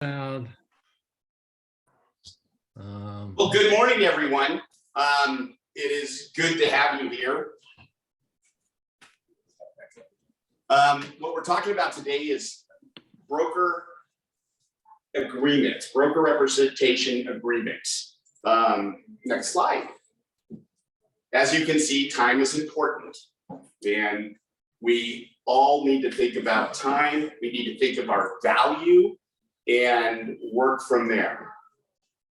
Well, good morning, everyone. It is good to have you here. What we're talking about today is broker agreements, broker representation agreements. Next slide. As you can see, time is important, and we all need to think about time. We need to think of our value and work from there.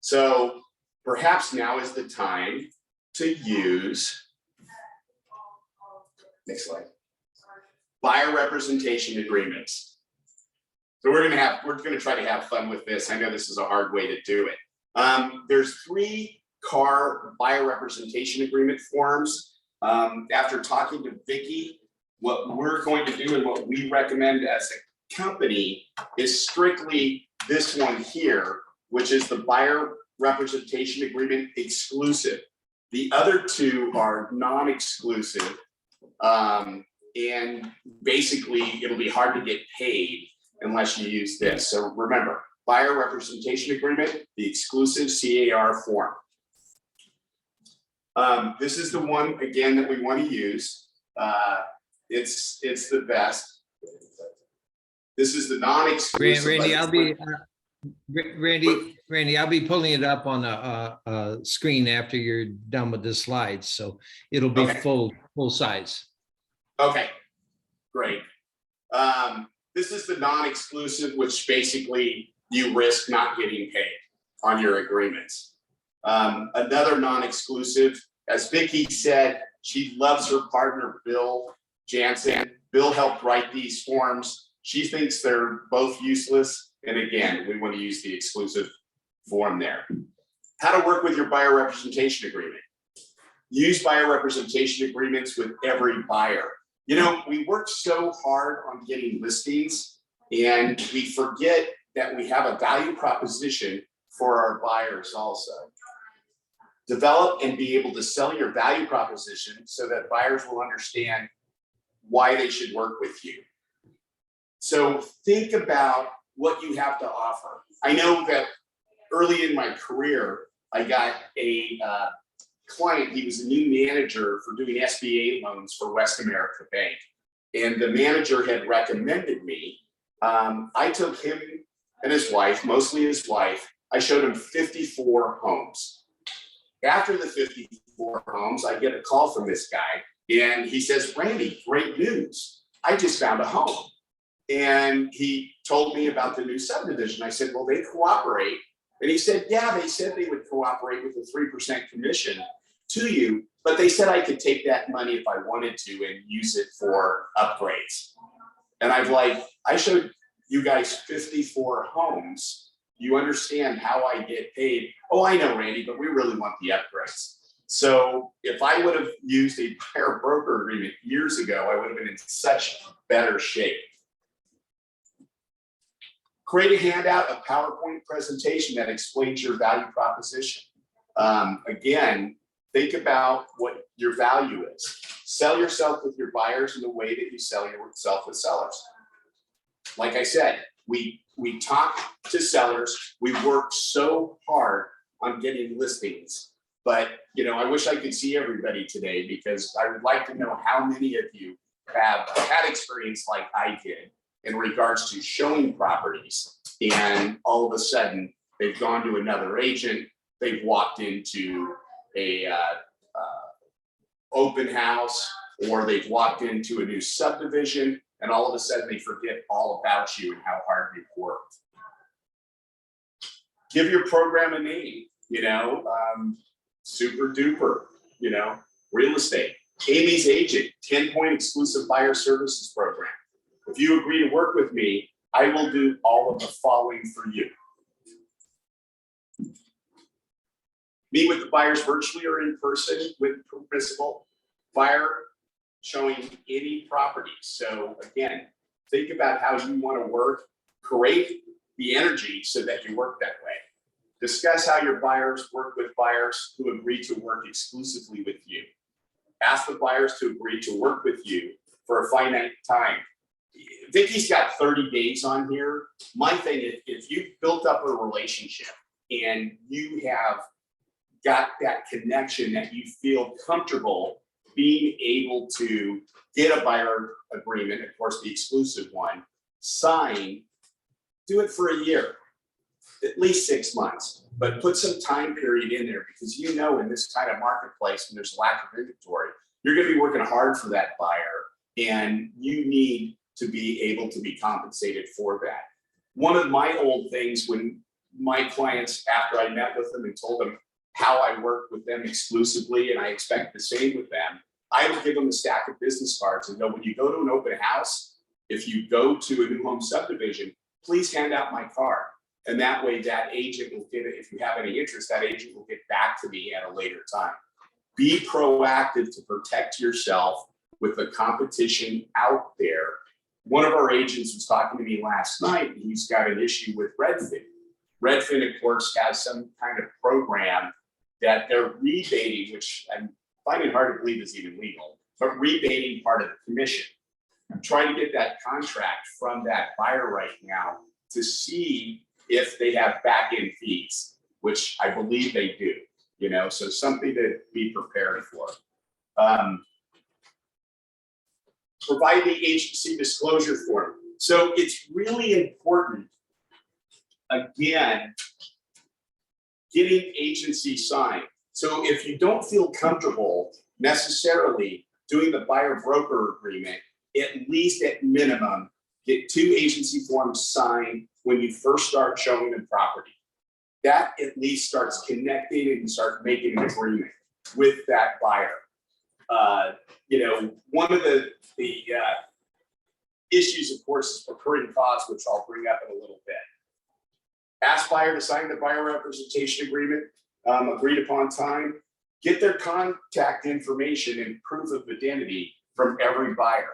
So perhaps now is the time to use, next slide, buyer representation agreements. So we're gonna try to have fun with this. I know this is a hard way to do it. There's 3 car buyer representation agreement forms. After talking to Vicki, what we're going to do and what we recommend as a company is strictly this one here, which is the buyer representation agreement exclusive. The other 2 are non-exclusive, and basically it'll be hard to get paid unless you use this. So remember, buyer representation agreement, the exclusive CAR form. This is the one, again, that we want to use. It's the best. This is the non-exclusive. Randy, I'll be pulling it up on a screen after you're done with the slides, so it'll be full size. Okay, great. This is the non-exclusive, which basically you risk not getting paid on your agreements. Another non-exclusive, as Vicki said, she loves her partner, Bill Jansen. Bill helped write these forms. She thinks they're both useless. And again, we want to use the exclusive form there. How to work with your buyer representation agreement. Use buyer representation agreements with every buyer. You know, we work so hard on getting listings, and we forget that we have a value proposition for our buyers also. Develop and be able to sell your value proposition so that buyers will understand why they should work with you. So think about what you have to offer. I know that early in my career, I got a client. He was a new manager for doing SBA loans for West America Bank. And the manager had recommended me. I took him and his wife, mostly his wife, I showed him 54 homes. After the 54 homes, I get a call from this guy, and he says, "Randy, great news. I just found a home." And he told me about the new subdivision. I said, "Well, they cooperate." And he said, "Yeah, they said they would cooperate with a 3% commission to you, but they said I could take that money if I wanted to and use it for upgrades." And I'm like, "I showed you guys 54 homes. You understand how I get paid?" "Oh, I know, Randy, but we really want the upgrades." So if I would have used a buyer broker agreement years ago, I would have been in such better shape. Create a handout, a PowerPoint presentation that explains your value proposition. Again, think about what your value is. Sell yourself with your buyers in the way that you sell yourself with sellers. Like I said, we talk to sellers. We work so hard on getting listings, but you know, I wish I could see everybody today, because I would like to know how many of you have had experience like I did in regards to showing properties, and all of a sudden they've gone to another agent, they've walked into a open house, or they've walked into a new subdivision, and all of a sudden they forget all about you and how hard you've worked. Give your program a name, you know, super duper, you know, real estate. Amy's Agent, 10-point exclusive buyer services program. If you agree to work with me, I will do all of the following for you. Meet with the buyers virtually or in person with permissible buyer showing any property. So again, think about how you want to work, create the energy so that you work that way. Discuss how your buyers work with buyers who agree to work exclusively with you. Ask the buyers to agree to work with you for a finite time. Vicky's got 30 days on here. My thing is, if you've built up a relationship and you have got that connection that you feel comfortable being able to get a buyer agreement, of course, the exclusive one, sign, do it for a year, at least 6 months, but put some time period in there because you know in this kind of marketplace, when there's a lack of inventory, you're going to be working hard for that buyer and you need to be able to be compensated for that. One of my old things when my clients, after I met with them and told them how I work with them exclusively, and I expect the same with them, I would give them a stack of business cards and go, when you go to an open house, if you go to a new home subdivision, please hand out my card. And that way that agent will get it. If you have any interest, that agent will get back to me at a later time. Be proactive to protect yourself with the competition out there. One of our agents was talking to me last night, and he's got an issue with Redfin. Redfin, of course, has some kind of program that they're rebating, which I'm finding hard to believe is even legal, but rebating part of the commission. I'm trying to get that contract from that buyer right now to see if they have back-end fees, which I believe they do, you know, so something to be prepared for. Provide the agency disclosure form. So it's really important, again, getting agency signed. So if you don't feel comfortable necessarily doing the buyer broker agreement, at least at minimum, get 2 agency forms signed when you first start showing them property. That at least starts connecting and start making an agreement with that buyer. You know, one of the issues, of course, is recurring costs, which I'll bring up in a little bit. Ask buyer to sign the buyer representation agreement, agreed upon time. Get their contact information and proof of identity from every buyer.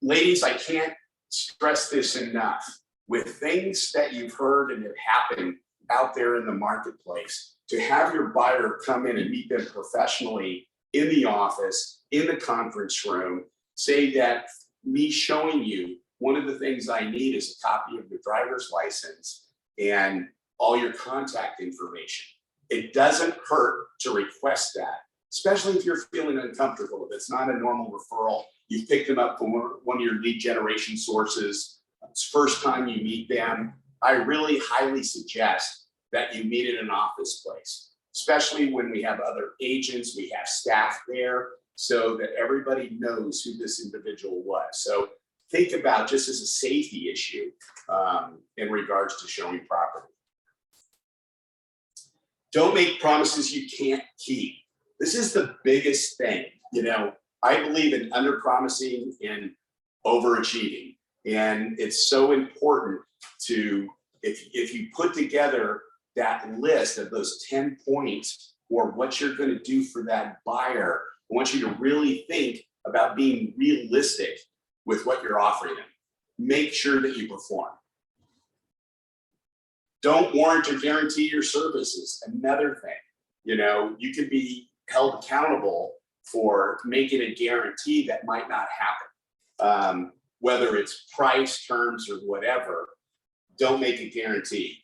Ladies, I can't stress this enough. With things that you've heard and have happened out there in the marketplace, to have your buyer come in and meet them professionally in the office, in the conference room, say that me showing you, one of the things I need is a copy of your driver's license and all your contact information. It doesn't hurt to request that, especially if you're feeling uncomfortable. If it's not a normal referral, you've picked them up from one of your lead generation sources. It's first time you meet them. I really highly suggest that you meet in an office place, especially when we have other agents, we have staff there, so that everybody knows who this individual was. So think about just as a safety issue in regards to showing property. Don't make promises you can't keep. This is the biggest thing. You know, I believe in under-promising and overachieving. And it's so important to, if you put together that list of those 10 points or what you're going to do for that buyer, I want you to really think about being realistic with what you're offering them. Make sure that you perform. Don't warrant or guarantee your services. Another thing, you know, you can be held accountable for making a guarantee that might not happen. Whether it's price, terms, or whatever, don't make a guarantee.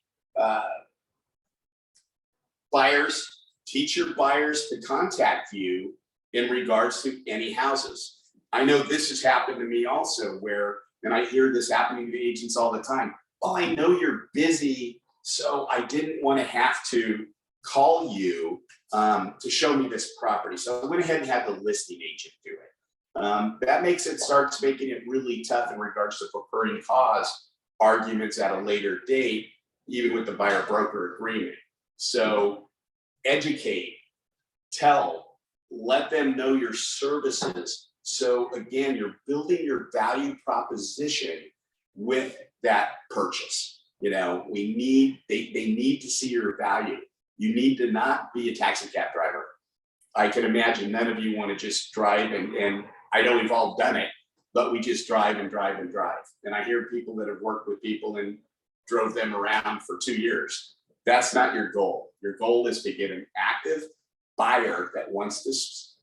Buyers, teach your buyers to contact you in regards to any houses. I know this has happened to me also where, and I hear this happening to agents all the time. Oh, I know you're busy, so I didn't want to have to call you to show me this property. So I went ahead and had the listing agent do it. That starts making it really tough in regards to recurring cause arguments at a later date, even with the buyer broker agreement. So educate, tell, let them know your services. So again, you're building your value proposition with that purchase. You know, they need to see your value. You need to not be a taxi cab driver. I can imagine none of you want to just drive and I know we've all done it, but we just drive and drive and drive. And I hear people that have worked with people and drove them around for 2 years. That's not your goal. Your goal is to get an active buyer that wants to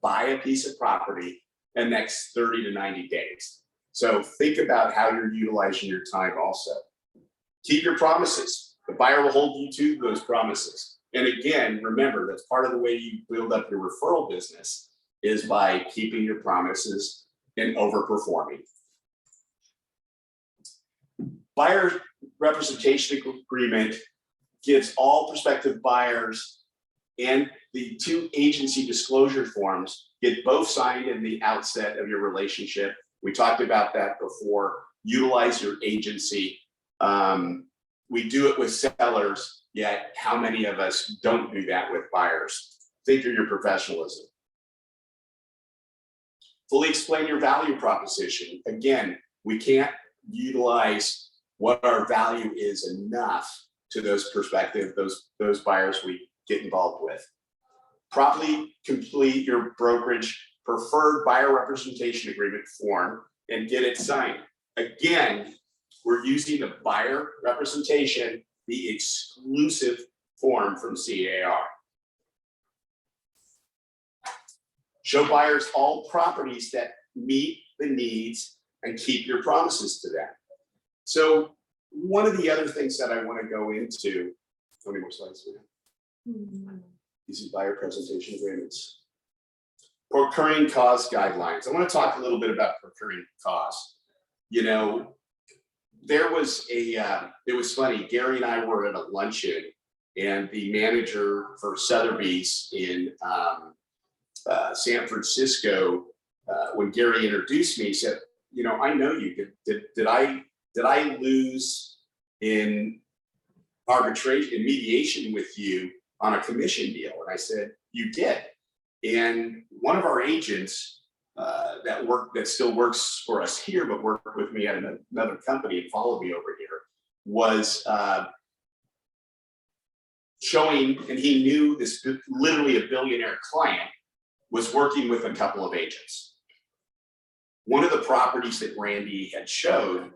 buy a piece of property in the next 30 to 90 days. So think about how you're utilizing your time also. Keep your promises. The buyer will hold you to those promises. And again, remember, that's part of the way you build up your referral business is by keeping your promises and overperforming. Buyer representation agreement gives all prospective buyers and the 2 agency disclosure forms get both signed in the outset of your relationship. We talked about that before. Utilize your agency. We do it with sellers, yet how many of us don't do that with buyers? Think of your professionalism. Fully explain your value proposition. Again, we can't utilize what our value is enough to those prospective, those buyers we get involved with. Properly complete your brokerage preferred buyer representation agreement form and get it signed. Again, we're using the buyer representation, the exclusive form from CAR. Show buyers all properties that meet the needs and keep your promises to them. So one of the other things that I want to go into, how many more slides do we have? These are buyer presentation agreements. Procuring cost guidelines. I want to talk a little bit about procuring costs. You know, there was it was funny, Gary and I were at a luncheon and the manager for Sotheby's in San Francisco, when Gary introduced me, he said, you know, I know you. Did I lose in arbitration, in mediation with you on a commission deal? And I said, you did. And one of our agents that still works for us here, but worked with me at another company and followed me over here, was showing, and he knew this literally a billionaire client was working with a couple of agents. One of the properties that Randy had showed,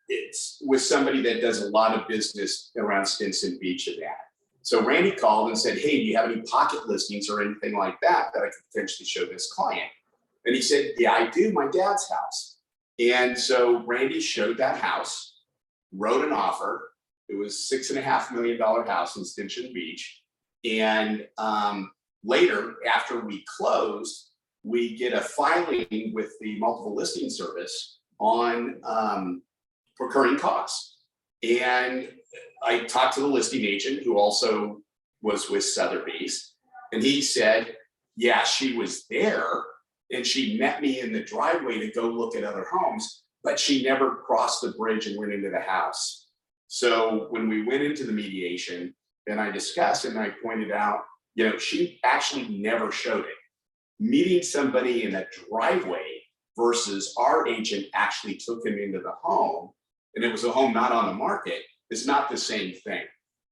it's with somebody that does a lot of business around Stinson Beach and that. So Randy called and said, hey, do you have any pocket listings or anything like that that I could potentially show this client? And he said, yeah, I do, my dad's house. And so Randy showed that house, wrote an offer. It was $6.5 million house in Stinson Beach. And later, after we closed, we get a filing with the multiple listing service on procuring costs. And I talked to the listing agent who also was with Sotheby's, and he said, yeah, she was there and she met me in the driveway to go look at other homes, but she never crossed the bridge and went into the house. So when we went into the mediation, and I discussed and I pointed out, you know, she actually never showed it. Meeting somebody in a driveway versus our agent actually took him into the home, and it was a home not on the market, is not the same thing.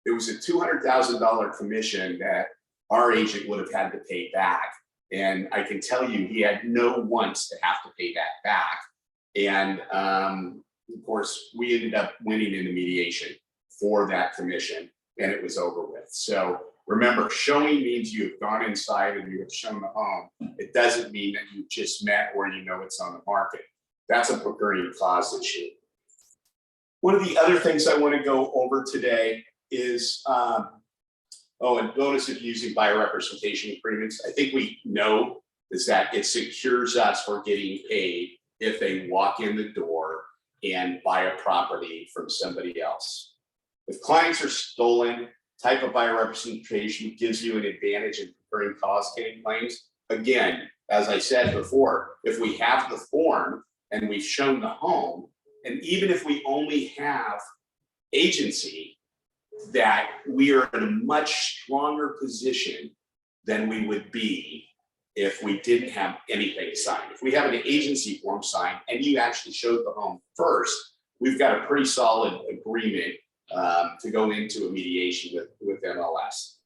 It was a $200,000 commission that our agent would have had to pay back. And I can tell you, he had no wants to have to pay that back. And of course, we ended up winning in the mediation for that commission, and it was over with. So remember, showing means you've gone inside and you have shown the home. It doesn't mean that you just met or you know it's on the market. That's a procuring clause issue. One of the other things I want to go over today is, and bonus of using buyer representation agreements. I think we know is that it secures us for getting paid if they walk in the door and buy a property from somebody else. If clients are stolen, type of buyer representation gives you an advantage in procuring cost-getting claims. Again, as I said before, if we have the form and we've shown the home, and even if we only have agency, that we are in a much stronger position than we would be if we didn't have anything signed. If we have an agency form signed and you actually showed the home first, we've got a pretty solid agreement to go into a mediation with MLS.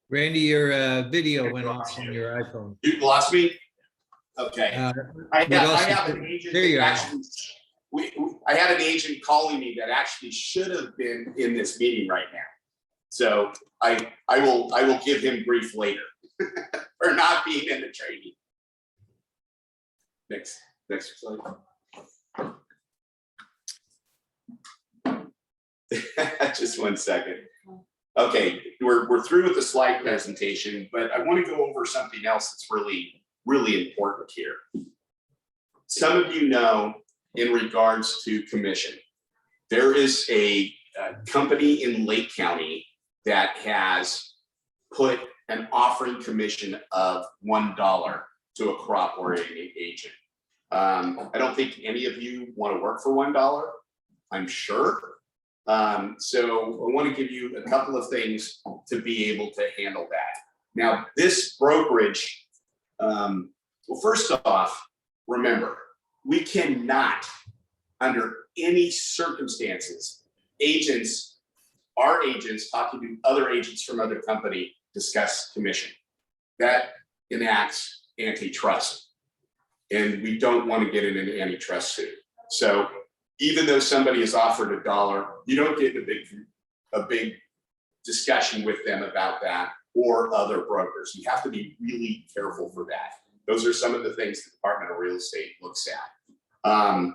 Randy, your video went off on your iPhone. You lost me? Okay. I have an agent there you that are. actually, I had an agent calling me that actually should have been in this meeting right now. So I will give him grief later for not being in the training. Next slide. Just 1 second. Okay, we're through with the slide presentation, but I want to go over something else that's really, really important here. Some of you know, in regards to commission, there is a company in Lake County that has put an offering commission of $1 to a crop-oriented agent. I don't think any of you want to work for $1, I'm sure. So I want to give you a couple of things to be able to handle that. Now, this brokerage, well, first off, remember, we cannot, under any circumstances, our agents talking to other agents from other company, discuss commission. That enacts antitrust. And we don't want to get in an antitrust suit. So even though somebody is offered $1, you don't get a big discussion with them about that or other brokers. You have to be really careful for that. Those are some of the things the Department of Real Estate looks at.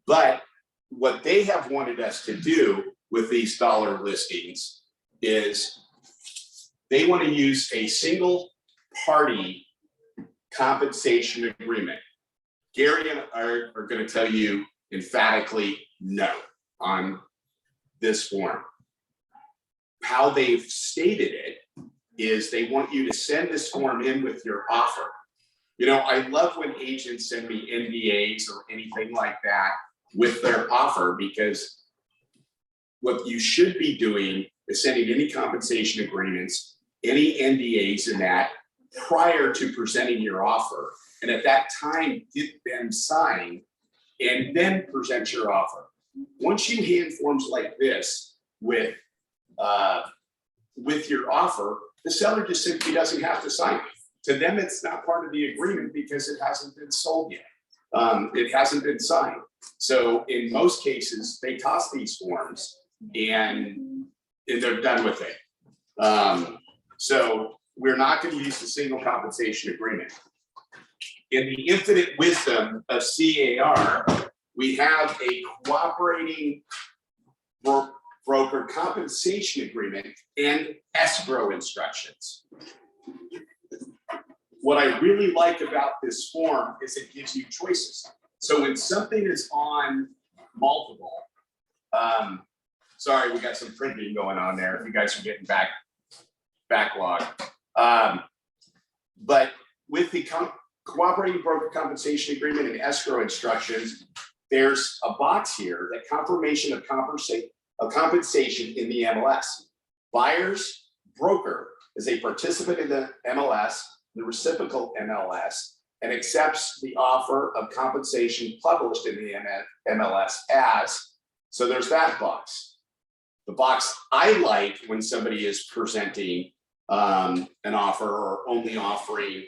But what they have wanted us to do with these dollar listings is they want to use a single party compensation agreement. Gary and I are going to tell you emphatically no on this form. How they've stated it is they want you to send this form in with your offer. You know, I love when agents send me NDAs or anything like that with their offer, because what you should be doing is sending any compensation agreements, any NDAs in that prior to presenting your offer. And at that time, get them signed and then present your offer. Once you hand forms like this with your offer, the seller just simply doesn't have to sign it. To them, it's not part of the agreement because it hasn't been sold yet. It hasn't been signed. So in most cases, they toss these forms and they're done with it. So we're not going to use the single compensation agreement. In the infinite wisdom of CAR, we have a cooperating broker compensation agreement and escrow instructions. What I really like about this form is it gives you choices. So when something is on multiple, sorry, we got some printing going on there. If you guys are getting backlog. But with the cooperating broker compensation agreement and escrow instructions, there's a box here that confirmation of compensation in the MLS. Buyer's broker is a participant in the MLS, the reciprocal MLS, and accepts the offer of compensation published in the MLS as, so there's that box. The box I like when somebody is presenting an offer or only offering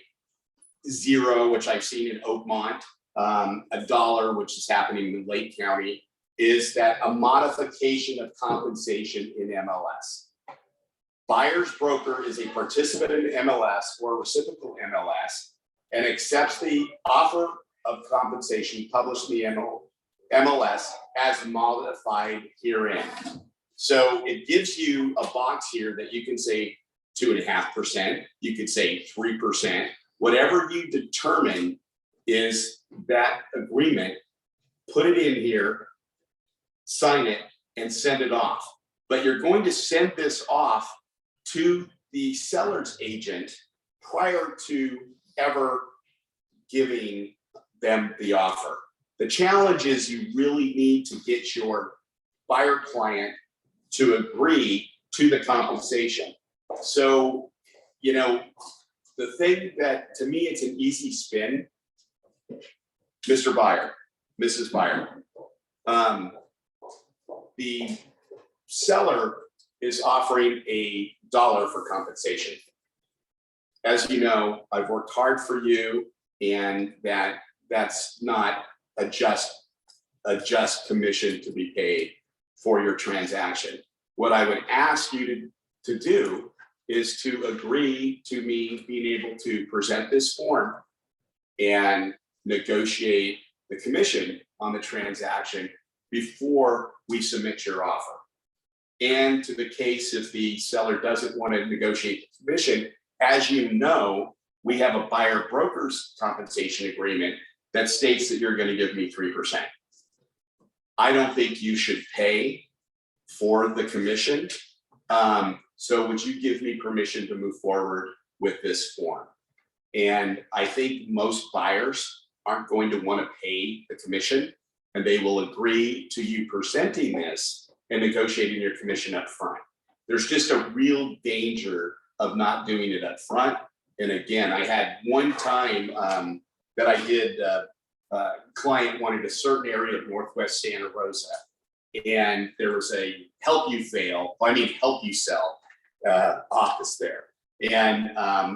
$0, which I've seen in Oakmont, $1, which is happening in Lake County, is that a modification of compensation in MLS. Buyer's broker is a participant in MLS or reciprocal MLS and accepts the offer of compensation published in the MLS as modified herein. So it gives you a box here that you can say 2.5%, you could say 3%, whatever you determine is that agreement, put it in here, sign it, and send it off. But you're going to send this off to the seller's agent prior to ever giving them the offer. The challenge is you really need to get your buyer client to agree to the compensation. So, you know, the thing that to me, it's an easy spin, Mr. Buyer, Mrs. Buyer. The seller is offering $1 for compensation. As you know, I've worked hard for you, and that's not a just commission to be paid for your transaction. What I would ask you to do is to agree to me being able to present this form and negotiate the commission on the transaction before we submit your offer. And to the case if the seller doesn't want to negotiate the commission, as you know, we have a buyer broker's compensation agreement that states that you're going to give me 3%. I don't think you should pay for the commission. So would you give me permission to move forward with this form? And I think most buyers aren't going to want to pay the commission, and they will agree to you presenting this and negotiating your commission up front. There's just a real danger of not doing it up front. And again, I had one time that I did, client wanted a certain area of Northwest Santa Rosa, and there was a help you sell office there, and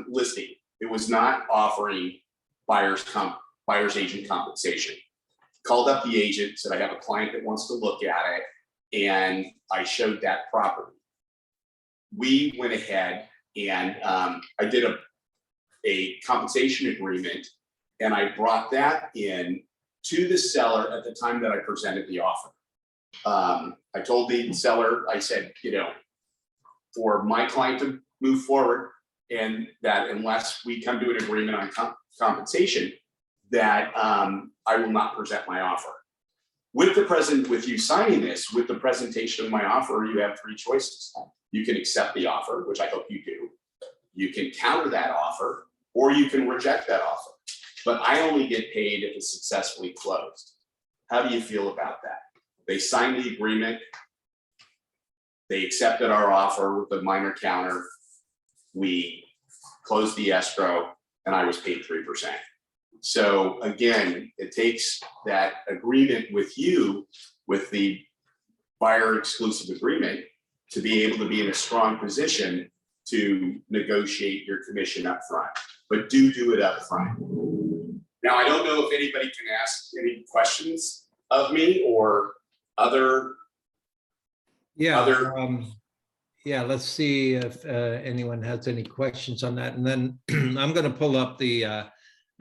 listing. It was not offering buyer's agent compensation. Called up the agent, said I have a client that wants to look at it, and I showed that property. We went ahead and I did a compensation agreement, and I brought that in to the seller at the time that I presented the offer. I told the seller, I said, for my client to move forward, and that unless we come to an agreement on compensation, that I will not present my offer. With you signing this, with the presentation of my offer, you have three choices. You can accept the offer, which I hope you do. You can counter that offer, or you can reject that offer. But I only get paid if it's successfully closed. How do you feel about that? They signed the agreement. They accepted our offer with a minor counter. We closed the escrow, and I was paid 3%. So again, it takes that agreement with you, with the buyer exclusive agreement, to be able to be in a strong position to negotiate your commission up front. But do it up front. Now, I don't know if anybody can ask any questions of me or other. Yeah, let's see if anyone has any questions on that. And then I'm going to pull up the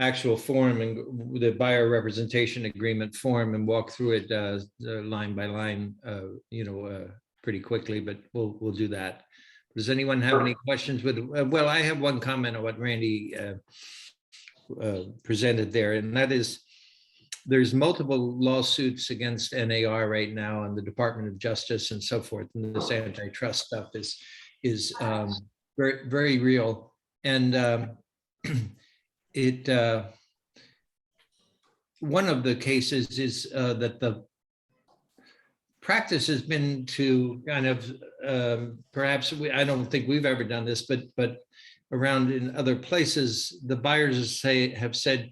actual form and the buyer representation agreement form and walk through it line by line, pretty quickly, but we'll do that. Does anyone have any questions with, well, I have one comment on what Randy presented there, and that is there's multiple lawsuits against NAR right now and the Department of Justice and so forth. And this antitrust stuff is very, very real. And one of the cases is that the practice has been to kind of perhaps I don't think we've ever done this, but around in other places, the buyers have said,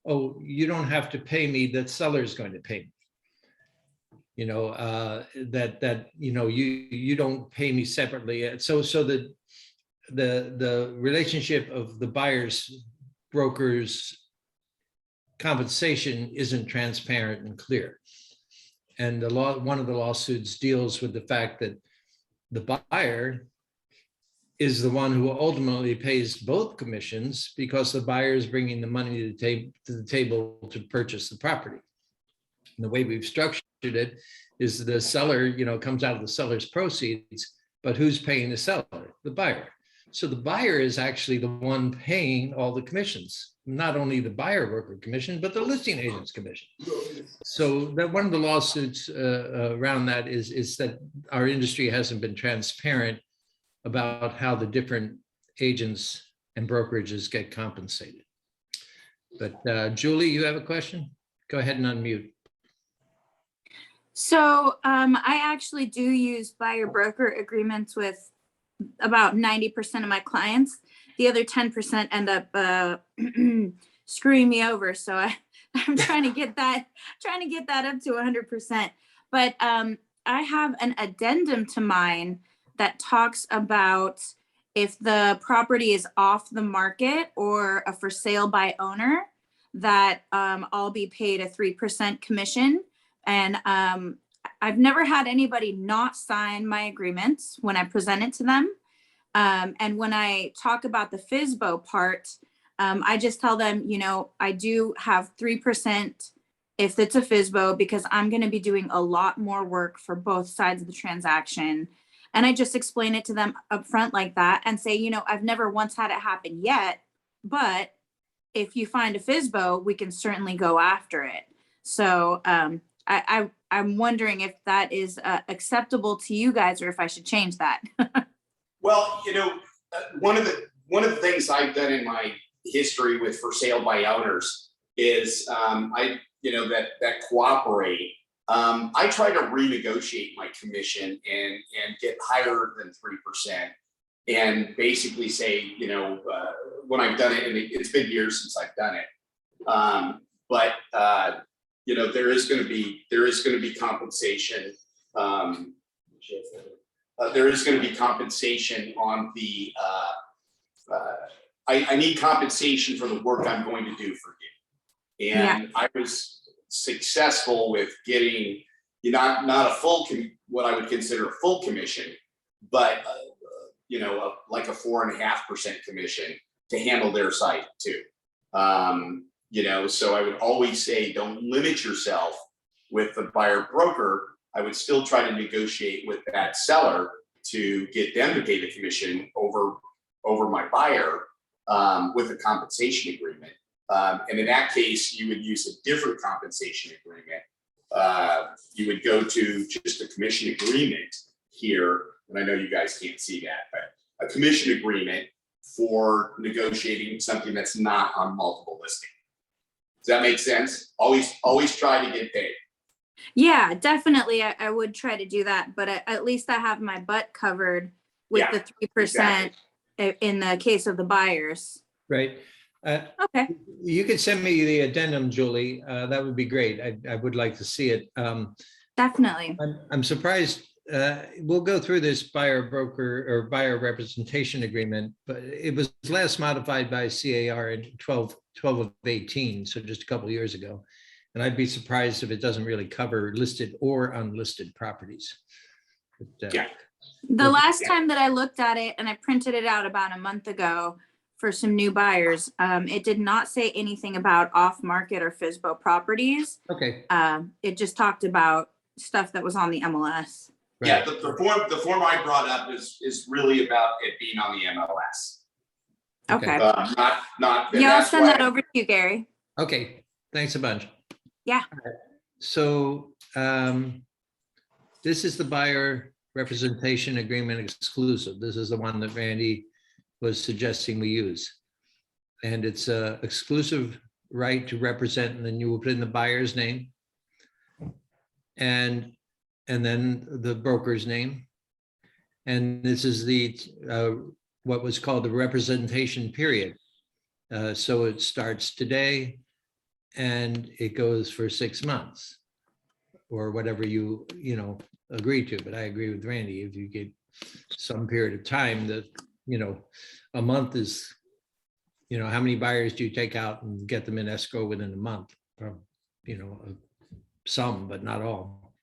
"Oh, you don't have to pay me. The seller is going to pay me." You don't pay me separately. So the relationship of the buyer's broker's compensation isn't transparent and clear. And one of the lawsuits deals with the fact that the buyer is the one who ultimately pays both commissions because the buyer is bringing the money to the table to purchase the property. And the way we've structured it is the seller, comes out of the seller's proceeds, but who's paying the seller? The buyer. So the buyer is actually the one paying all the commissions, not only the buyer broker commission, but the listing agent's commission. So that one of the lawsuits around that is that our industry hasn't been transparent about how the different agents and brokerages get compensated. But Julie, you have a question? Go ahead and unmute. So I actually do use buyer broker agreements with about 90% of my clients. The other 10% end up screwing me over. So I'm trying to get that up to 100%. But I have an addendum to mine that talks about if the property is off the market or a for sale by owner, that I'll be paid a 3% commission. And I've never had anybody not sign my agreements when I present it to them. And when I talk about the FSBO part, I just tell them, you know, I do have 3% if it's a FSBO because I'm going to be doing a lot more work for both sides of the transaction. And I just explain it to them up front like that and say, you know, I've never once had it happen yet, but if you find a FSBO, we can certainly go after it. So I'm wondering if that is acceptable to you guys or if I should change that. Well, you know, one of the things I've done in my history with for sale by owners is that cooperate. I try to renegotiate my commission and get higher than 3%, and basically say, you know, when I've done it, and it's been years since I've done it, but you know, there is going to be compensation. There is going to be compensation on the. I need compensation for the work I'm going to do for you, and I was successful with getting, you know, not a full what I would consider a full commission, but you know, like a 4.5% commission to handle their site too. You know, so I would always say, don't limit yourself with the buyer broker. I would still try to negotiate with that seller to get them to pay the commission over my buyer with a compensation agreement. And in that case, you would use a different compensation agreement. You would go to just a commission agreement here, and I know you guys can't see that, but a commission agreement for negotiating something that's not on multiple listing. Does that make sense? Always try to get paid. Yeah, definitely. I would try to do that, but at least I have my butt covered with the 3% in the case of the buyers. Right. Okay. You could send me the addendum, Julie. That would be great. I would like to see it. Definitely. I'm surprised. We'll go through this buyer broker or buyer representation agreement, but it was last modified by CAR in 12 of 18, so just a couple of years ago. And I'd be surprised if it doesn't really cover listed or unlisted properties. But, The last time that I looked at it, and I printed it out about a month ago for some new buyers, it did not say anything about off-market or FSBO properties. Okay. It just talked about stuff that was on the MLS. Right. Yeah, the form I brought up is really about it being on the MLS. Okay. Not. Yeah, I'll send that over to you, Gary. Okay. Thanks a bunch. Yeah. So this is the buyer representation agreement exclusive. This is the one that Randy was suggesting we use. And it's a exclusive right to represent, and then you will put in the buyer's name and then the broker's name. And this is the what was called the representation period. So it starts today and it goes for 6 months or whatever you agree to. But I agree with Randy, if you get some period of time, that, you know, a month is, you know, how many buyers do you take out and get them in escrow within a month? You know, some, but not all.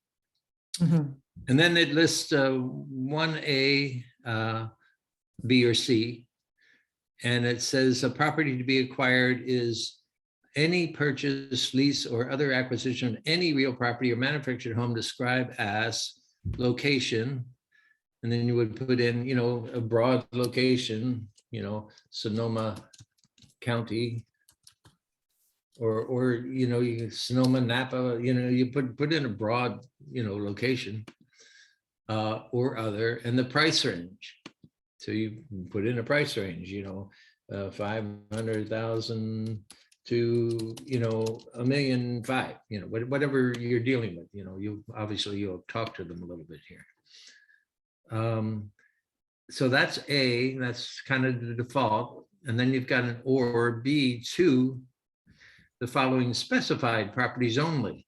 Mhm. And then it lists 1A, B, or C. And it says a property to be acquired is any purchase, lease, or other acquisition of any real property or manufactured home described as location. And then you would put in, you know, a broad location, you know, Sonoma County, or you know, Sonoma, Napa, you know, you put in a broad, you know, location or other, and the price range. So you put in a price range, you know, 500,000 to, you know, $1.5 million, you know, whatever you're dealing with, you know, you'll talk to them a little bit here. So that's A, that's kind of the default. And then you've got an or B to the following specified properties only.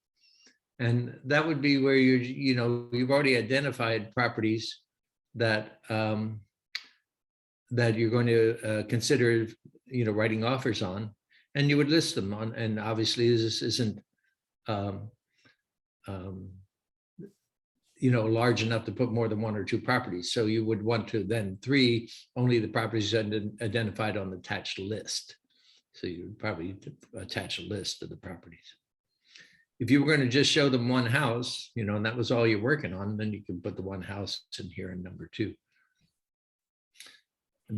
And that would be where you've already identified properties that that you're going to consider, you know, writing offers on, and you would list them on. And obviously this isn't you know, large enough to put more than 1 or 2 properties. So you would want to then 3, only the properties identified on the attached list. So you would probably attach a list of the properties. If you were going to just show them one house, you know, and that was all you're working on, then you can put the one house in here in number 2.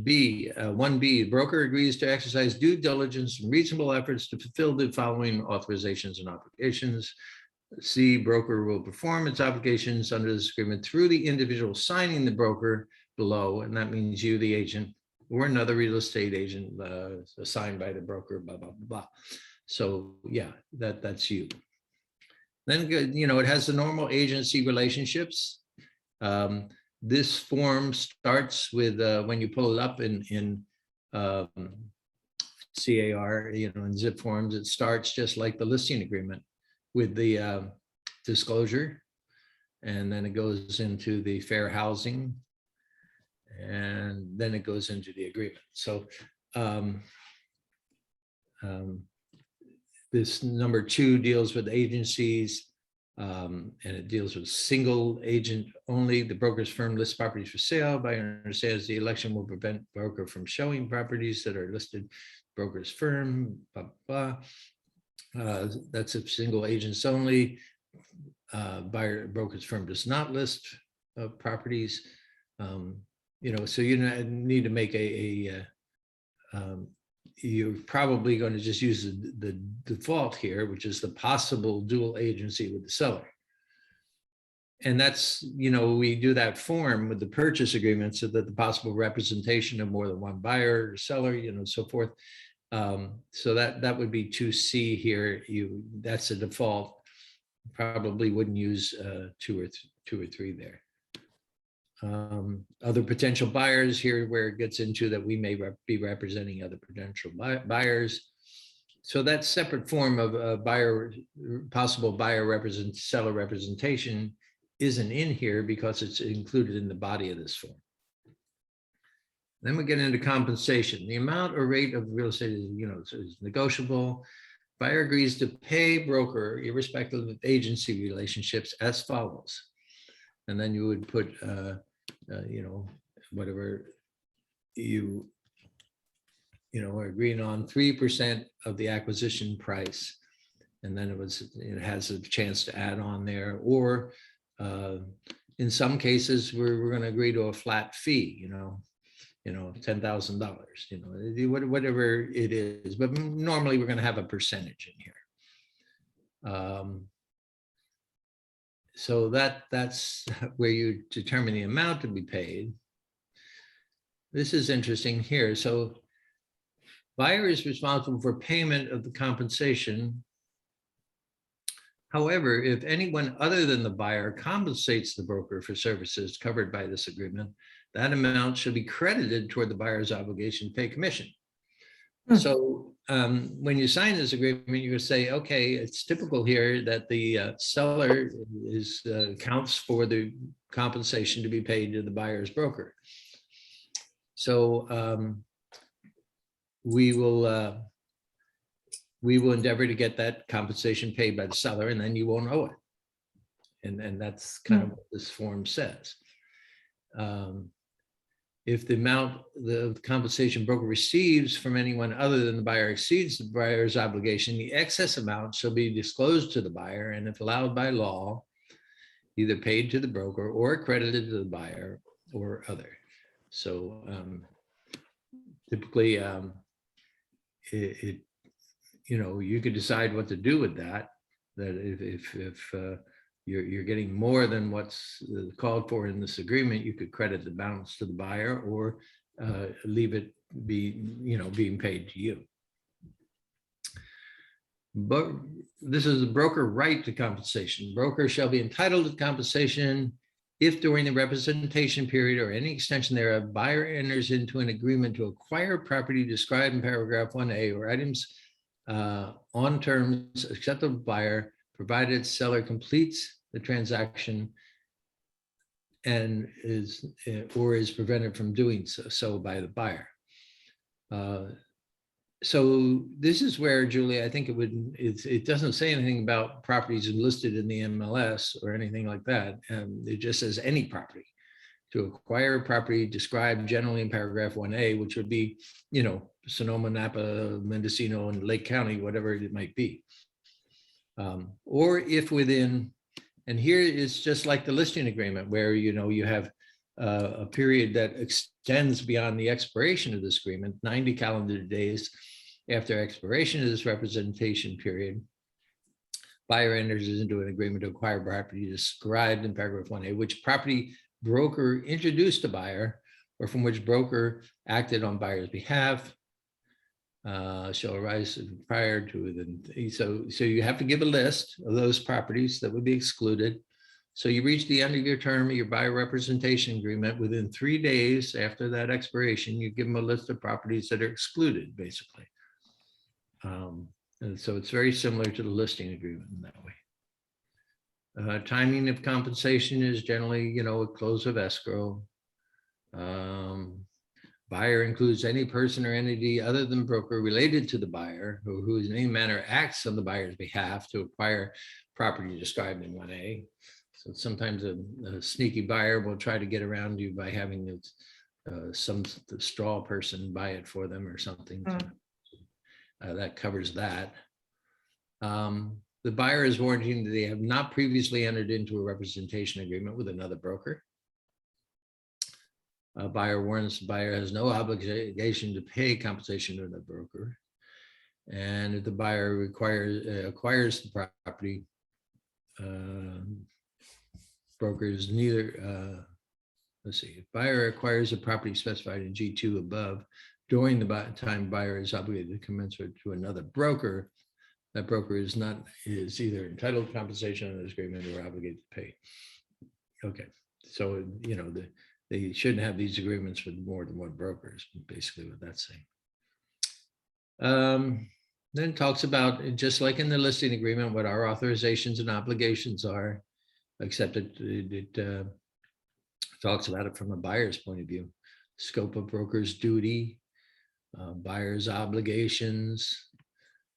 B, 1B, broker agrees to exercise due diligence and reasonable efforts to fulfill the following authorizations and obligations. C, broker will perform its obligations under this agreement through the individual signing the broker below, and that means you, the agent, or another real estate agent assigned by the broker, blah, blah, blah. So yeah, that's you. Then, you know, it has the normal agency relationships. This form starts with, when you pull it up in CAR, you know, in ZipForms, it starts just like the listing agreement with the disclosure. And then it goes into the fair housing. And then it goes into the agreement. So this number 2 deals with agencies. And it deals with single agent only. The broker's firm lists properties for sale. Buyer understands the election will prevent broker from showing properties that are listed broker's firm, blah, blah, blah. That's if single agents only. Buyer broker's firm does not list properties. You know, so you need to make you're probably going to just use the default here, which is the possible dual agency with the seller. And that's, you know, we do that form with the purchase agreement so that the possible representation of more than one buyer or seller, you know, so forth. So that would be 2C here. That's a default. Probably wouldn't use 2 or 3 there. Other potential buyers here where it gets into that we may be representing other potential buyers. So that separate form of possible buyer seller representation isn't in here because it's included in the body of this form. Then we get into compensation. The amount or rate of real estate is, you know, is negotiable. Buyer agrees to pay broker irrespective of agency relationships as follows. And then you would put, you know, whatever you know, are agreeing on 3% of the acquisition price. And then it has a chance to add on there. Or in some cases, we're going to agree to a flat fee, you know, $10,000, you know, whatever it is. But normally we're going to have a percentage in here. So that's where you determine the amount to be paid. This is interesting here. So buyer is responsible for payment of the compensation. However, if anyone other than the buyer compensates the broker for services covered by this agreement, that amount should be credited toward the buyer's obligation to pay commission. So when you sign this agreement, you're going to say, okay, it's typical here that the seller counts for the compensation to be paid to the buyer's broker. So we will endeavor to get that compensation paid by the seller, and then you won't owe it. And that's kind of what this form says. If the amount the compensation broker receives from anyone other than the buyer exceeds the buyer's obligation, the excess amount shall be disclosed to the buyer, and if allowed by law, either paid to the broker or credited to the buyer or other. So typically, you know, you could decide what to do with that. That if you're getting more than what's called for in this agreement, you could credit the balance to the buyer or leave it being paid to you. But this is the broker right to compensation. Broker shall be entitled to compensation if during the representation period or any extension thereof, buyer enters into an agreement to acquire property described in paragraph 1A or items on terms acceptable to buyer, provided seller completes the transaction and is prevented from doing so by the buyer. So this is where, Julie, I think it doesn't say anything about properties listed in the MLS or anything like that. It just says any property. to acquire a property described generally in paragraph 1A, which would be, Sonoma, Napa, Mendocino, and Lake County, whatever it might be. Or if within, and here is just like the listing agreement where, you have a period that extends beyond the expiration of this agreement, 90 calendar days after expiration of this representation period. Buyer enters into an agreement to acquire property described in paragraph 1A, which property broker introduced to buyer or from which broker acted on buyer's behalf, shall arise prior to the, so you have to give a list of those properties that would be excluded. So you reach the end of your term of your buyer representation agreement within 3 days after that expiration, you give them a list of properties that are excluded, basically. And so it's very similar to the listing agreement in that way. Timing of compensation is generally, a close of escrow. Buyer includes any person or entity other than broker related to the buyer who in any manner acts on the buyer's behalf to acquire property described in 1A. So sometimes a sneaky buyer will try to get around you by having some straw person buy it for them or something. That covers that. The buyer is warranting that they have not previously entered into a representation agreement with another broker. Buyer warrants the buyer has no obligation to pay compensation to the broker. And if the buyer acquires the property, broker is neither, let's see, if buyer acquires a property specified in G2 above, during the time buyer is obligated to commensurate to another broker, that broker is either entitled to compensation under this agreement or obligated to pay. Okay, so they shouldn't have these agreements with more than one broker is basically what that's saying. Then it talks about, just like in the listing agreement, what our authorizations and obligations are, except it talks about it from a buyer's point of view. Scope of broker's duty, buyer's obligations.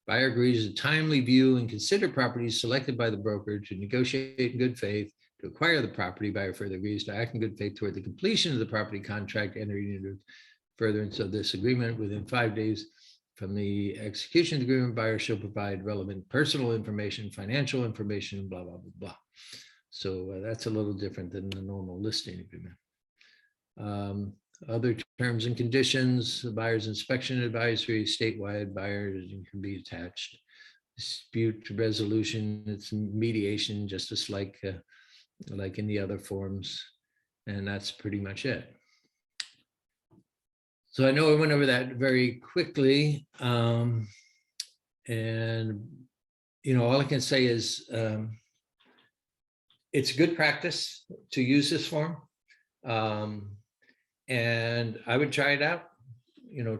Buyer agrees to timely view and consider properties selected by the broker to negotiate in good faith to acquire the property. Buyer further agrees to act in good faith toward the completion of the property contract, entering into furtherance of this agreement within 5 days from the execution of the agreement. Buyer shall provide relevant personal information, financial information, blah, blah, blah, blah. So that's a little different than the normal listing agreement. Other terms and conditions, the buyer's inspection advisory, statewide buyers can be attached. Dispute resolution, it's mediation, just like in the other forms. And that's pretty much it. So I know I went over that very quickly. And, all I can say is it's good practice to use this form. And I would try it out,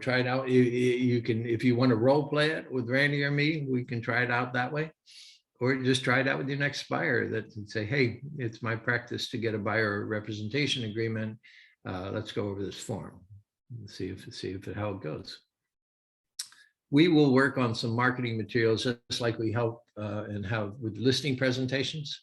try it out. You can, if you want to role play it with Randy or me, we can try it out that way. Or just try it out with your next buyer that and say, hey, it's my practice to get a buyer representation agreement. Let's go over this form and see if how it goes. We will work on some marketing materials just like we help and have with listing presentations.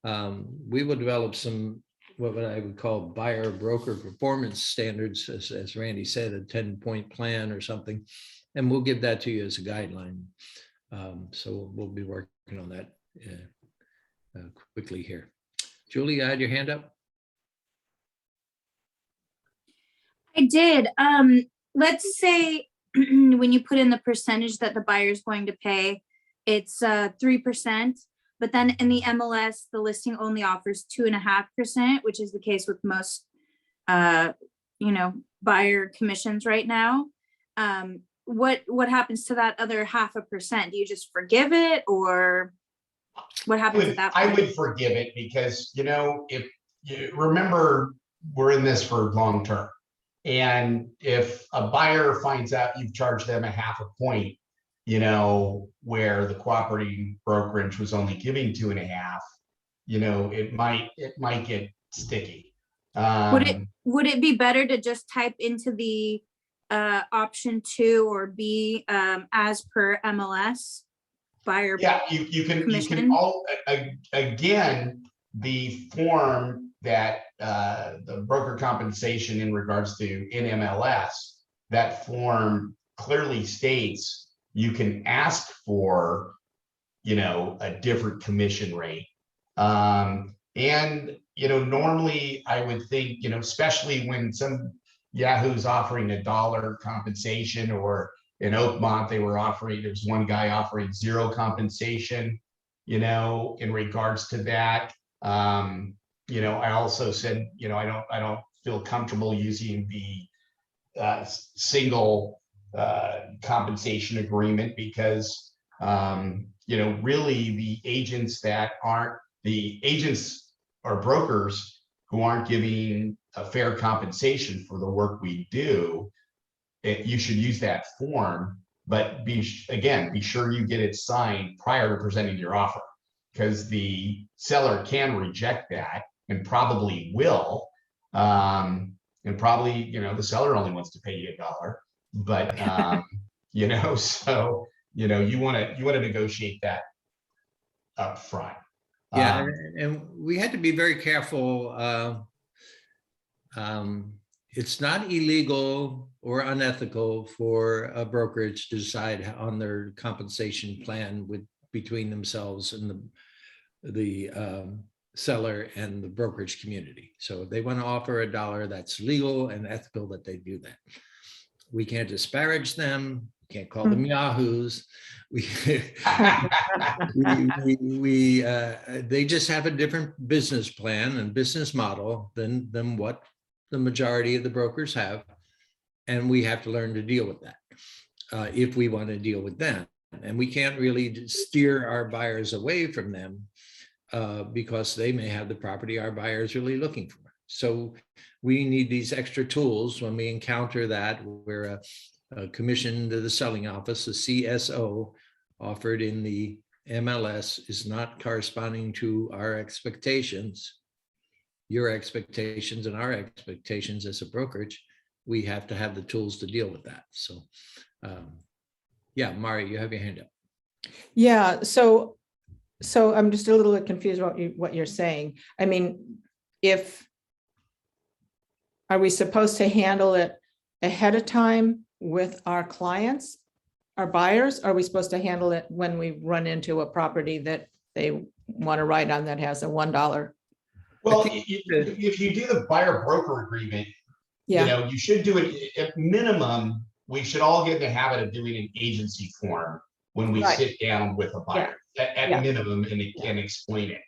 We will develop some what I would call buyer broker performance standards, as Randy said, a 10-point plan or something, and we'll give that to you as a guideline. So we'll be working on that quickly here. Julie, you had your hand up? I did. Let's say when you put in the percentage that the buyer is going to pay, it's 3%. But then in the MLS, the listing only offers 2.5%, which is the case with most, buyer commissions right now. What happens to that other 0.5%? Do you just forgive it, or what happens at that point? I would forgive it because, if you remember, we're in this for long term. And if a buyer finds out you've charged them 0.5 point, where the cooperating brokerage was only giving 2.5, it might get sticky. Would it be better to just type into the option 2 or B as per MLS buyer? Yeah, you can all again, the form that the broker compensation in regards to NMLS, that form clearly states you can ask for, a different commission rate. And, normally I would think, especially when some Yahoo's offering $1 compensation, or in Oakmont, there's one guy offering 0 compensation, in regards to that. I also said, I don't feel comfortable using the single compensation agreement, because really the agents or brokers who aren't giving a fair compensation for the work we do, you should use that form, but be sure you get it signed prior to presenting your offer, because the seller can reject that, and probably will. And probably, the seller only wants to pay you $1, but so you want to negotiate that up front. Yeah, and we had to be very careful. It's not illegal or unethical for a brokerage to decide on their compensation plan between themselves and the seller and the brokerage community. So if they want to offer $1, that's legal and ethical that they do that. We can't disparage them. Can't call them Yahoos. They just have a different business plan and business model than what the majority of the brokers have, and we have to learn to deal with that if we want to deal with them. And we can't really steer our buyers away from them because they may have the property our buyer is really looking for. So we need these extra tools when we encounter that, where a commission to the selling office, a CSO offered in the MLS, is not corresponding to our expectations, your expectations and our expectations as a brokerage. We have to have the tools to deal with that. So yeah, Mari, you have your hand up. Yeah, so I'm just a little bit confused about what you're saying. I mean, are we supposed to handle it ahead of time with our clients, our buyers? Are we supposed to handle it when we run into a property that they want to write on that has a $1? Well, if you do the buyer broker agreement, Yeah, you should do it at minimum. We should all get in the habit of doing an agency form when we Right. sit down with a buyer at Yeah. minimum, and explain it.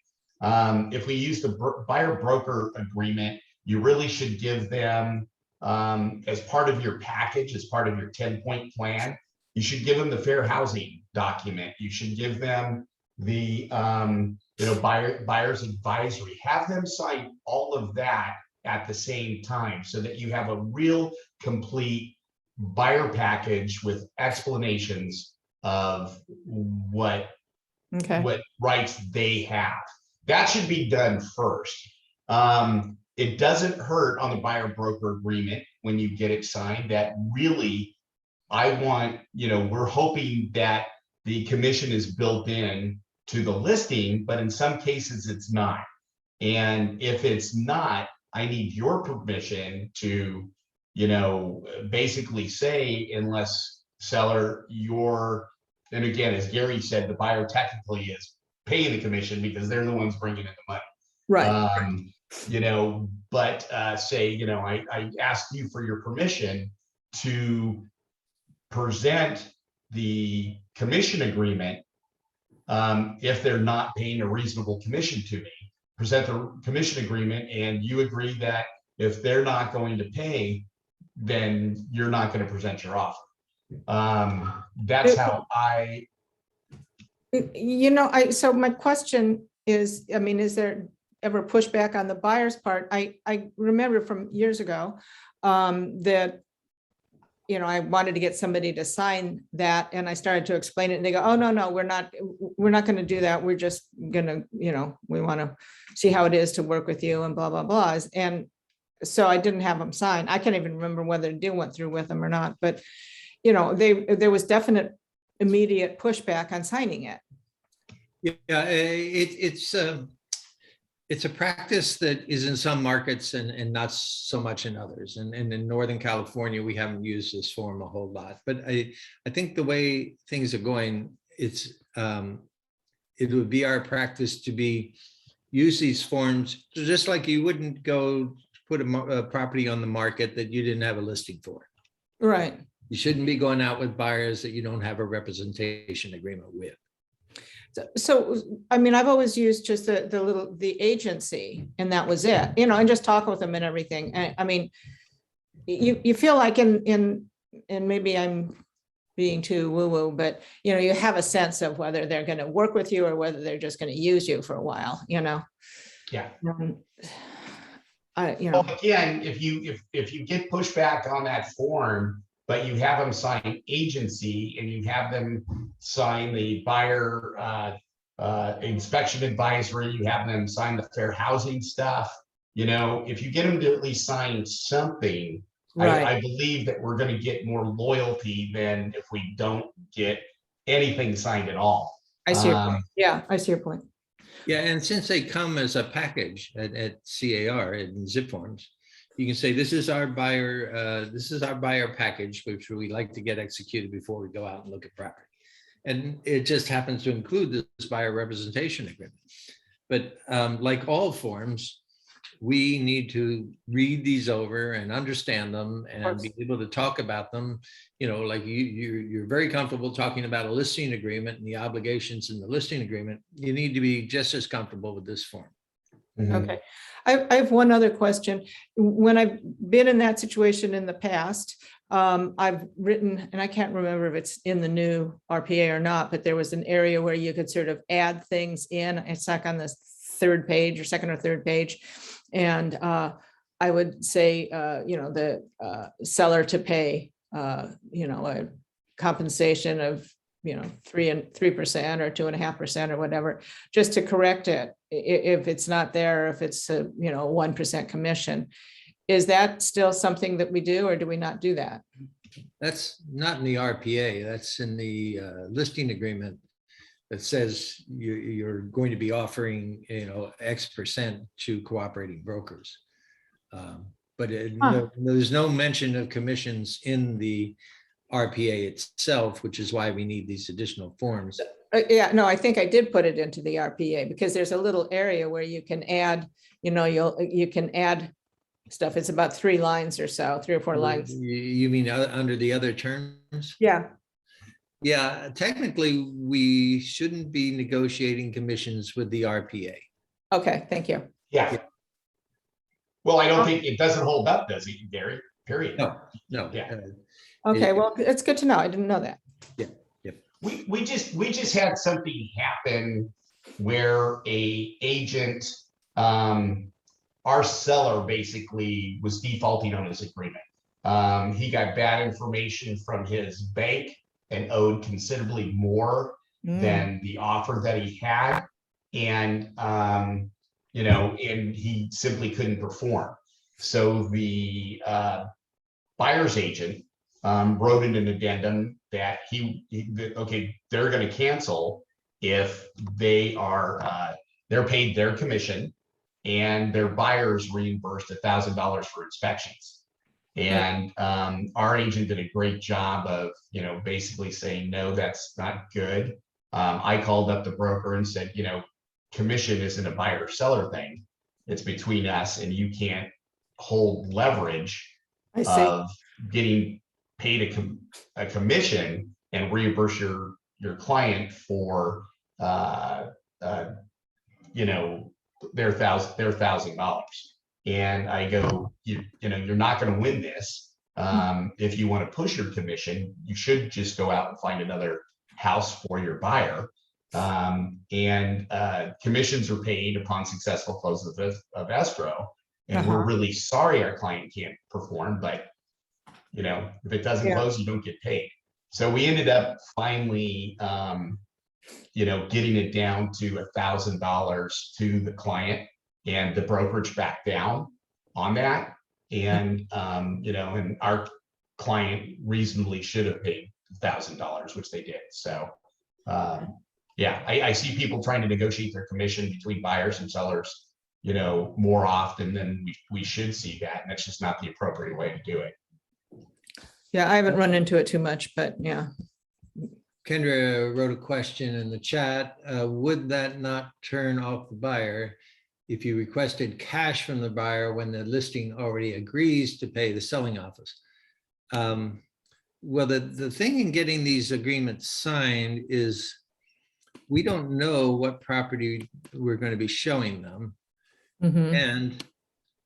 If we use the buyer broker agreement, you really should give them, as part of your package, as part of your 10-point plan, you should give them the fair housing document. You should give them the buyer's advisory. Have them sign all of that at the same time, so that you have a real complete buyer package with explanations of what rights they have. That should be done first. It doesn't hurt on the buyer broker agreement when you get it signed that really, we're hoping that the commission is built in to the listing, but in some cases it's not. And if it's not, I need your permission to, basically say, unless seller, and again, as Gary said, the buyer technically is paying the commission because they're the ones bringing in the money. right. But say, I asked you for your permission to present the commission agreement. If they're not paying a reasonable commission to me, present the commission agreement, and you agree that if they're not going to pay, then you're not going to present your offer. That's how so my question is, is there ever pushback on the buyer's part? I remember from years ago that, I wanted to get somebody to sign that, and I started to explain it, and they go, oh, no, we're not going to do that. We're just going to, we want to see how it is to work with you and blah, blah, blah. And so I didn't have them sign. I can't even remember whether the deal went through with them or not, but, there was definite immediate pushback on signing it. Yeah, It's a practice that is in some markets and not so much in others. And in Northern California, we haven't used this form a whole lot. But I think the way things are going, it would be our practice to use these forms just like you wouldn't go put a property on the market that you didn't have a listing for. Right. You shouldn't be going out with buyers that you don't have a representation agreement with. So, I mean, I've always used just the agency, and that was it, and just talk with them and everything. And I mean, you feel like and maybe I'm being too woo-woo, but you have a sense of whether they're going to work with you or whether they're just going to use you for a while, Yeah. Well, again, if you get pushback on that form, but you have them sign agency and you have them sign the buyer inspection advisory, you have them sign the fair housing stuff, if you get them to at least sign something, right. I believe that we're going to get more loyalty than if we don't get anything signed at all. I see your point. Yeah, I see your point. Yeah, and since they come as a package at CAR and ZipForms, you can say, this is our buyer package, which we like to get executed before we go out and look at property. And it just happens to include this buyer representation agreement. But like all forms, we need to read these over and understand them and be able to talk about them. Like you're very comfortable talking about a listing agreement and the obligations in the listing agreement. You need to be just as comfortable with this form. Okay. I have one other question. When I've been in that situation in the past, I've written, and I can't remember if it's in the new RPA or not, but there was an area where you could sort of add things in. It's like on the third page or second or third page. And I would say, the seller to pay, a compensation of 3% or 2.5% or whatever, just to correct it if it's not there, if it's a 1% commission. Is that still something that we do, or do we not do that? That's not in the RPA. That's in the listing agreement that says you're going to be offering X% to cooperating brokers. But there's no mention of commissions in the RPA itself, which is why we need these additional forms. Yeah, no, I think I did put it into the RPA because there's a little area where you can add, you can add stuff. It's about 3 lines or so, 3 or 4 lines. You mean under the other terms? Yeah. Yeah, technically, we shouldn't be negotiating commissions with the RPA. Okay, thank you. Yeah. Well, I don't think it doesn't hold up, does it, Gary? Period. No. Yeah. Okay, well, it's good to know. I didn't know that. Yeah. We just had something happen where a agent, our seller basically was defaulting on his agreement. He got bad information from his bank and owed considerably more than the offer that he had. And, and he simply couldn't perform. So the buyer's agent wrote in an addendum that they're going to cancel if they're paid their commission and their buyers reimbursed $1,000 for inspections. And our agent did a great job of, basically saying, no, that's not good. I called up the broker and said, commission isn't a buyer seller thing. It's between us, and you can't hold leverage of getting paid a commission and reimburse your client for their $1,000. And I go, you're not going to win this. If you want to push your commission, you should just go out and find another house for your buyer. And commissions are paid upon successful close of escrow. And we're really sorry our client can't perform, but if it doesn't close, you don't get paid. So we ended up finally, getting it down to $1,000 to the client, and the brokerage backed down on that. And, and our client reasonably should have paid $1,000, which they did. So, I see people trying to negotiate their commission between buyers and sellers, more often than we should see that. And that's just not the appropriate way to do it. Yeah, I haven't run into it too much, but yeah. Kendra wrote a question in the chat. Would that not turn off the buyer if you requested cash from the buyer when the listing already agrees to pay the selling office? Well, the thing in getting these agreements signed is we don't know what property we're going to be showing them. Mhm. And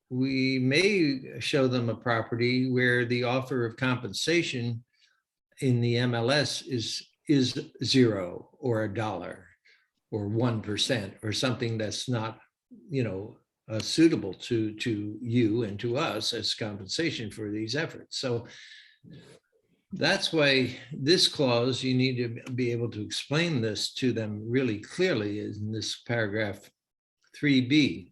we may show them a property where the offer of compensation in the MLS is $0 or $1 or 1% or something that's not, suitable to you and to us as compensation for these efforts. So that's why this clause, you need to be able to explain this to them really clearly in this paragraph 3B.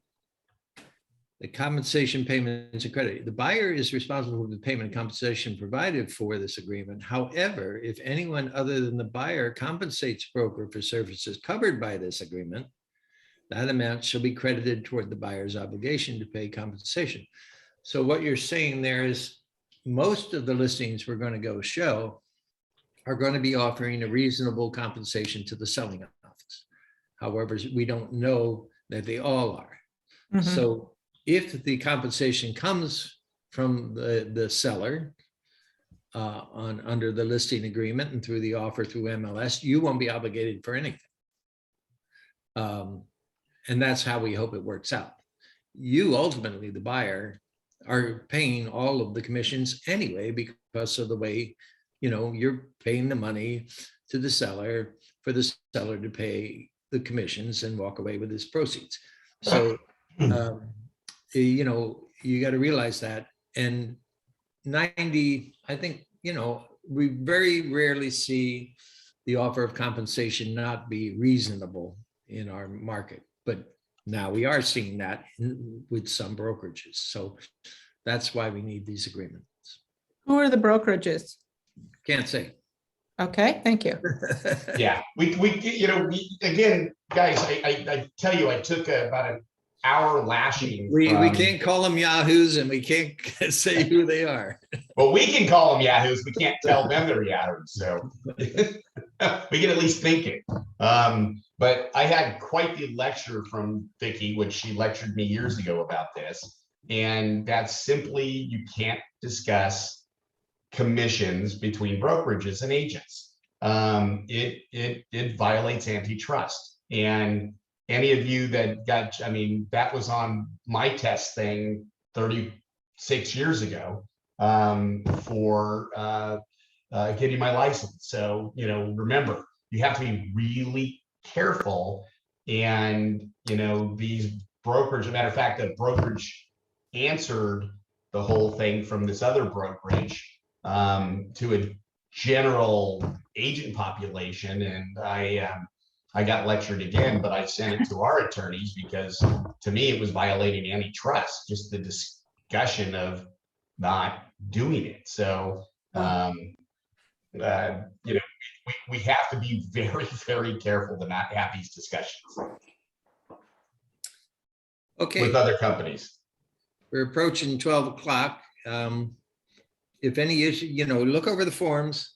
The compensation payments and credit. The buyer is responsible for the payment and compensation provided for this agreement. However, if anyone other than the buyer compensates broker for services covered by this agreement, that amount shall be credited toward the buyer's obligation to pay compensation. So what you're saying there is most of the listings we're going to go show are going to be offering a reasonable compensation to the selling office. However, we don't know that they all are. Mhm. So if the compensation comes from the seller under the listing agreement and through the offer through MLS, you won't be obligated for anything. And that's how we hope it works out. You ultimately, the buyer, are paying all of the commissions anyway because of the way, you're paying the money to the seller for the seller to pay the commissions and walk away with his proceeds. So, you got to realize that. And 90, I think, we very rarely see the offer of compensation not be reasonable in our market. But now we are seeing that with some brokerages. So that's why we need these agreements. Who are the brokerages? Can't say. Okay, thank you. Yeah, we again, guys, I tell you, I took about an hour lashing. We can't call them Yahoos and we can't say who they are. Well, we can call them Yahoos. We can't tell them they're Yahoos. So we can at least think it. But I had quite the lecture from Vicki, which she lectured me years ago about this. And that's simply, you can't discuss commissions between brokerages and agents. It violates antitrust. And any of you that that was on my test thing 36 years ago for getting my license. So, remember, you have to be really careful. And, these brokers, as a matter of fact, the brokerage answered the whole thing from this other brokerage to a general agent population. And I got lectured again, but I sent it to our attorneys because to me, it was violating antitrust, just the discussion of not doing it. So, we have to be very, very careful to not have these discussions with other companies. We're approaching 12 o'clock. If any issue, look over the forms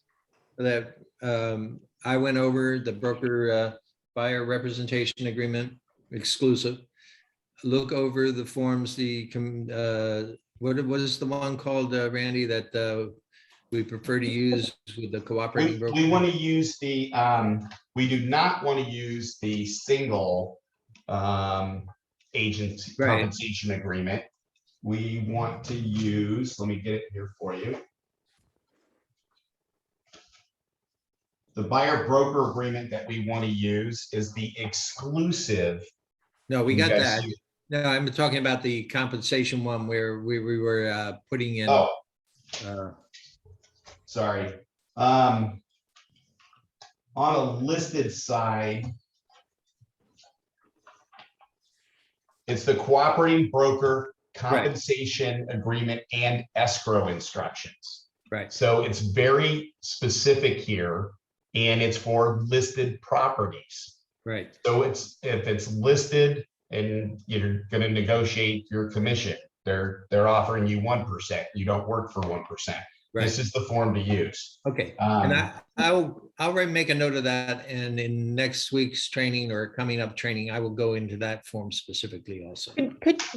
that I went over, the broker buyer representation agreement exclusive. Look over the forms, what is the one called, Randy, that we prefer to use with the cooperating broker? We want to use we do not want to use the single agent compensation agreement. We want to use, let me get it here for you. The buyer broker agreement that we want to use is the exclusive. No, we got that. No, I'm talking about the compensation one where we were putting in. Oh, sorry. On a listed side, it's the cooperating broker compensation agreement and escrow instructions. Right. So it's very specific here, and it's for listed properties. Right. So if it's listed and you're gonna negotiate your commission. They're offering you 1%. You don't work for 1%. This Right. is the form to use. Okay. And Um, I'll make a note of that. And in next week's training or coming up training, I will go into that form specifically also.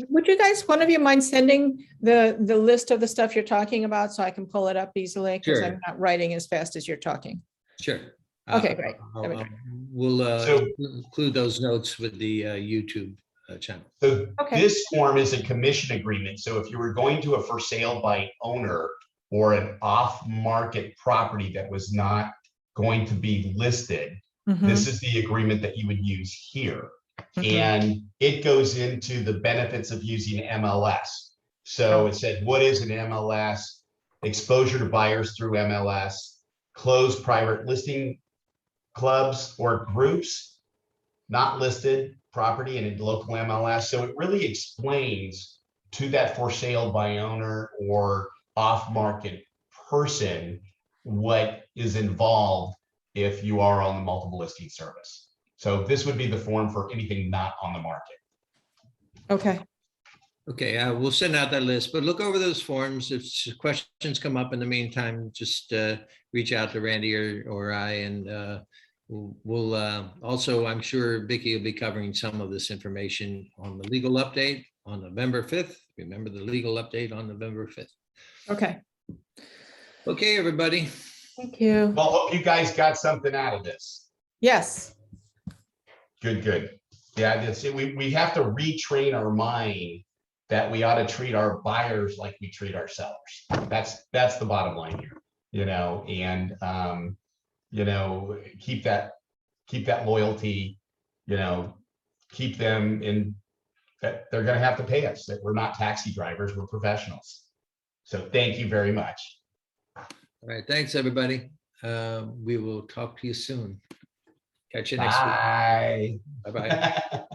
Would you guys, one of you mind sending the list of the stuff you're talking about so I can pull it up easily? Because Sure. I'm not writing as fast as you're talking. Sure. Okay, great. We'll So- include those notes with the YouTube channel. So Okay. this form is a commission agreement. So if you were going to a for sale by owner or an off-market property that was not going to be listed, Mhm, this is the agreement that you would use here. mhm. And it goes into the benefits of using MLS. So it said, what is an MLS? Exposure to buyers through MLS, closed private listing clubs or groups, not listed property in a local MLS. So it really explains to that for sale by owner or off-market person what is involved if you are on the multiple listing service. So this would be the form for anything not on the market. Okay, Okay, we'll send out that list, but look over those forms. If questions come up in the meantime, just reach out to Randy or I, and we'll also, I'm sure Vicky will be covering some of this information on the legal update on November 5th. Remember the legal update on November 5th. okay. Okay, everybody. Thank you. Well, hope you guys got something out of this. Yes, Good, good. Yeah, that's it. We have to retrain our mind that we ought to treat our buyers like we treat our sellers. That's the bottom line here, and keep that loyalty, keep them in, that they're gonna have to pay us, that we're not taxi drivers, we're professionals. So thank you very much. All right, thanks, everybody. We will talk to you soon. Catch you next week. Bye. Bye-bye.